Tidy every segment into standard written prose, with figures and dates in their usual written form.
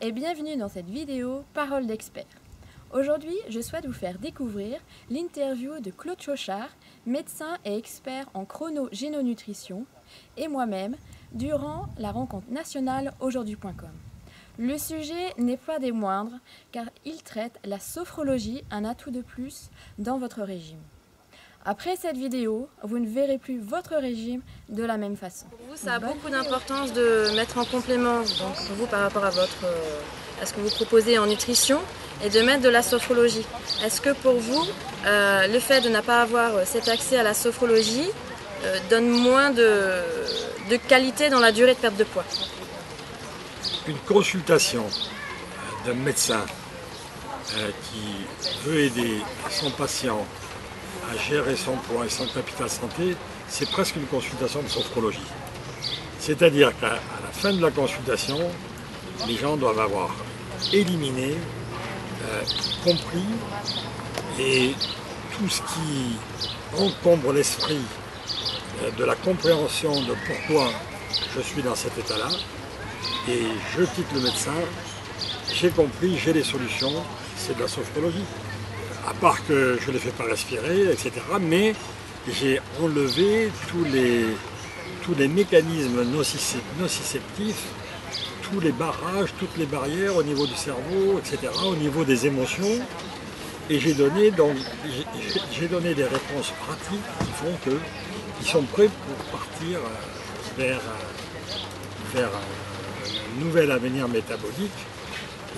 et bienvenue dans cette vidéo Parole d'expert. Aujourd'hui, je souhaite vous faire découvrir l'interview de Claude Chauchard, médecin et expert en chrono-génonutrition, et moi-même, durant la rencontre nationale aujourd'hui.com. Le sujet n'est pas des moindres, car il traite la sophrologie, un atout de plus dans votre régime. Après cette vidéo, vous ne verrez plus votre régime de la même façon. Pour vous, ça a beaucoup d'importance de mettre en complément, donc pour vous par rapport à ce que vous proposez en nutrition, et de mettre de la sophrologie. Est-ce que pour vous, le fait de ne pas avoir cet accès à la sophrologie donne moins de qualité dans la durée de perte de poids? Une consultation d'un médecin qui veut aider son patient à gérer son poids et son capital santé, c'est presque une consultation de sophrologie. C'est-à-dire qu'à la fin de la consultation, les gens doivent avoir éliminé, compris, et tout ce qui encombre l'esprit de la compréhension de pourquoi je suis dans cet état-là, et je quitte le médecin, j'ai compris, j'ai les solutions, c'est de la sophrologie. À part que je ne les fais pas respirer, etc. Mais j'ai enlevé tous les mécanismes nociceptifs, tous les barrages, toutes les barrières au niveau du cerveau, etc., au niveau des émotions. Et j'ai donné des réponses pratiques qui font qu'ils sont prêts pour partir vers un nouvel avenir métabolique.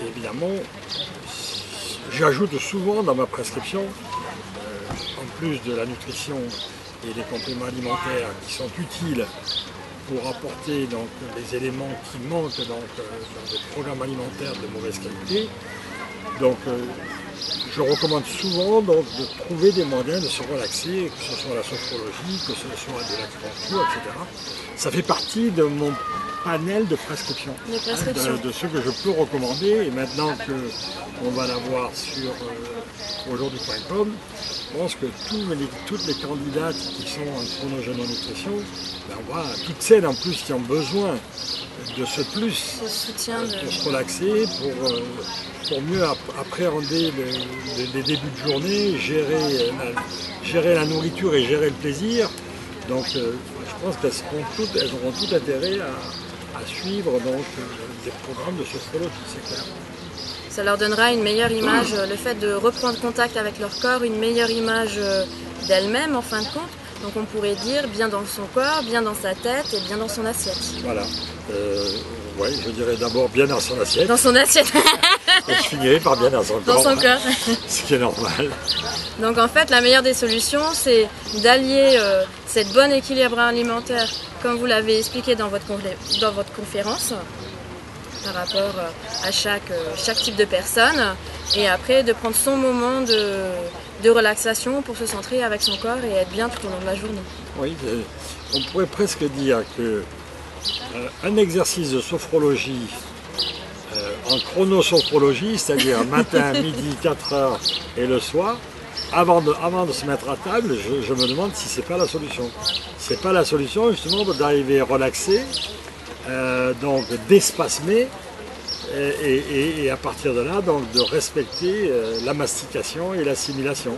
Et évidemment, j'ajoute souvent dans ma prescription, en plus de la nutrition et des compléments alimentaires qui sont utiles pour apporter donc, les éléments qui manquent dans des programmes alimentaires de mauvaise qualité. Donc, je recommande souvent donc, de trouver des moyens de se relaxer, que ce soit la sophrologie, que ce soit de l'acupuncture, etc. Ça fait partie de mon panel de prescription, de ce que je peux recommander. Et maintenant qu'on va l'avoir sur aujourd'hui.com, je pense que toutes les candidates qui sont en chrono-génonutrition, ben on voit toutes celles en plus qui ont besoin de ce plus, pour se relaxer, pour mieux appréhender les débuts de journée, gérer la nourriture et gérer le plaisir. Donc je pense qu'elles auront tout intérêt à suivre donc, des programmes de sophrologie, c'est clair. Ça leur donnera une meilleure image, le fait de reprendre contact avec leur corps, une meilleure image d'elles-mêmes en fin de compte. Donc on pourrait dire bien dans son corps, bien dans sa tête et bien dans son assiette. Voilà. Oui, je dirais d'abord bien dans son assiette. Dans son assiette. Et je finirai par bien dans son corps. Dans son corps. Ce qui est normal. Donc en fait, la meilleure des solutions, c'est d'allier cette bonne équilibre alimentaire, comme vous l'avez expliqué dans votre conférence, par rapport à chaque type de personne, et après de prendre son moment de relaxation pour se centrer avec son corps et être bien tout au long de la journée. Oui, on pourrait presque dire que un exercice de sophrologie en chronosophrologie, c'est-à-dire matin, midi, 4 heures et le soir, avant de se mettre à table, je me demande si c'est pas la solution. C'est pas la solution justement d'arriver relaxé, donc d'espasmer et à partir de là donc de respecter la mastication et l'assimilation.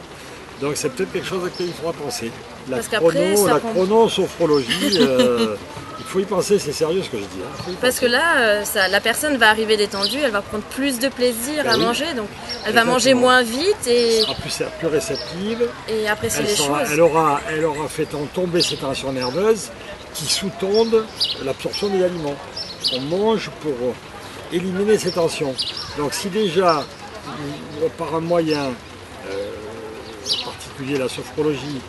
Donc c'est peut-être quelque chose à laquelle il faudra penser. La chronosophrologie, il faut y penser, c'est sérieux ce que je dis. Hein. Parce que là, la personne va arriver détendue, elle va prendre plus de plaisir à manger, donc elle va manger moins vite et sera plus réceptive. Et apprécier les choses. Elle aura fait tomber ses tensions nerveuses qui sous-tendent l'absorption des aliments. On mange pour éliminer ces tensions. Donc si déjà, par un moyen particulier, la sophrologie,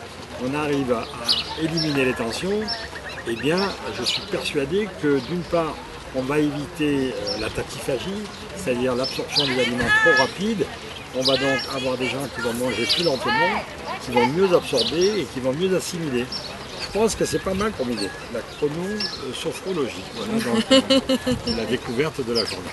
on arrive à éliminer les tensions, eh bien, je suis persuadé que d'une part, on va éviter la tachyphagie, c'est-à-dire l'absorption des aliments trop rapide. On va donc avoir des gens qui vont manger plus lentement, qui vont mieux absorber et qui vont mieux assimiler. Je pense que c'est pas mal comme idée, la chronosophrologie. Voilà donc la découverte de la journée.